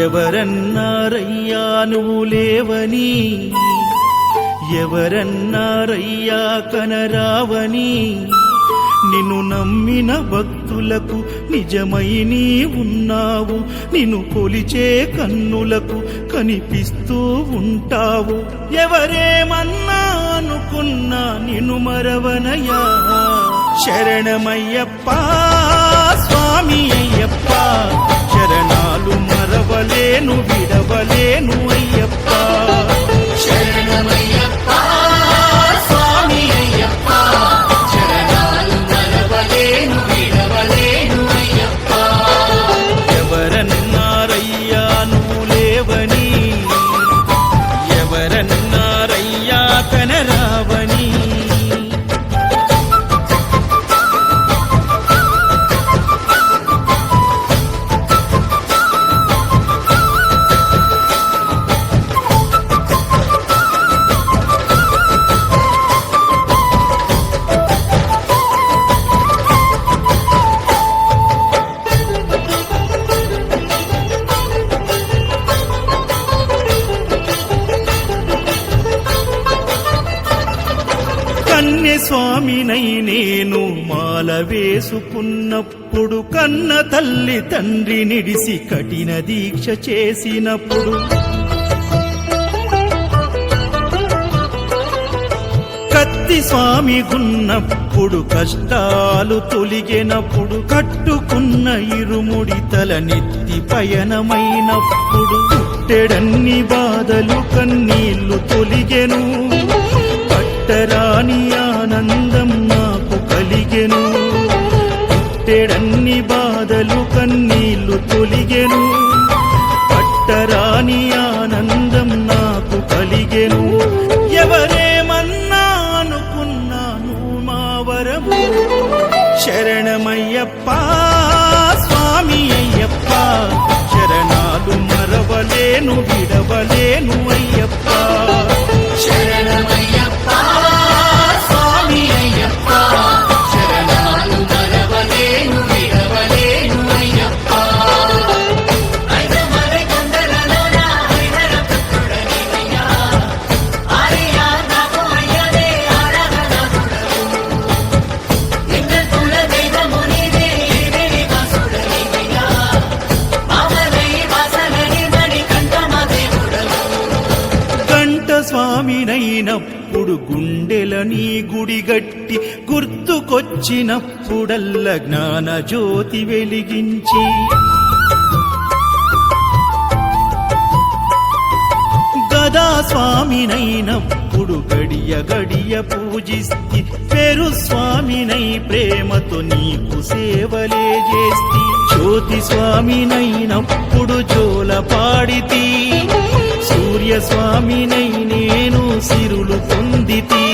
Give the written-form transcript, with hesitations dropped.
ఎవరన్నారయ్యా నువ్వు లేవని, ఎవరన్నారయ్యా కనరావని, నిన్ను నమ్మిన భక్తులకు నిజమై నీ ఉన్నావు, నిన్ను కొలిచే కన్నులకు కనిపిస్తూ ఉంటావు. ఎవరేమన్నా అనుకున్నా నిన్ను మరవనయ్యా. శరణమయ్యప్ప స్వామి అయ్యప్ప, శరణాలు మరవలేను విడవలేను అయ్యప్ప. శరణమయ్యప్ప స్వామి అయ్యప్ప, శరణాలు మరవలేను విడవలేను అయ్యప్ప. ఎవరన్నారయ్యా నువ్వు లేవని, ఎవరన్నారయ్యా కనరావని. స్వామినై నేను మాల వేసుకున్నప్పుడు, కన్న తల్లి తండ్రి నిడిసి కఠిన దీక్ష చేసినప్పుడు, కత్తి స్వామి గున్నప్పుడు, కష్టాలు తొలిగినప్పుడు, కట్టుకున్న ఇరుముడి తల నెత్తి పయనమైనప్పుడు, పుట్టెడన్ని బాధలు కన్నీళ్లు తొలిగెను, పట్టరాని ఆనందం నాకు కలిగెను. పుట్టెడన్ని బాధలు కన్నీళ్లు తొలిగెను, పట్టరాని ఆనందం నాకు కలిగెను. ఎవరేమన్నా అనుకున్నాను మా వరము. శరణమయ్యప్ప స్వామి అయ్యప్ప, శరణాలు మరవలేను విడవలేను అయ్యప్ప. శరణమయ్యప్ప స్వామి అయ్యప్ప, శరణాలు మరవలేను విడవలేను అయ్యప్ప. ఐదమరి కొండలలోన ఐదర పుత్రుడనివయ్యా, ఆర్యా నాకు అయ్యనే ఆరాధనాథుడవు. నిన్న కుల దైవము నీవే ఏవేవి వాసుడనివయ్యా, మామలై వాసనని మణి కంఠమ దేవుడవు. కంఠ స్వామినైనప్పుడు గుండెల నీ గుడి గట్టి, గుర్తుకొచ్చినప్పుడల్ల జ్ఞాన జ్యోతి వెలిగించి, గదా స్వామినైనప్పుడు గడియ గడియ పూజిస్తి, పేరు స్వామినై ప్రేమతో నీకు సేవలే చేస్తి. జ్యోతి స్వామినైనప్పుడు జోల పాడితి, సూర్య స్వామినై నేను సిరులు పొందితి.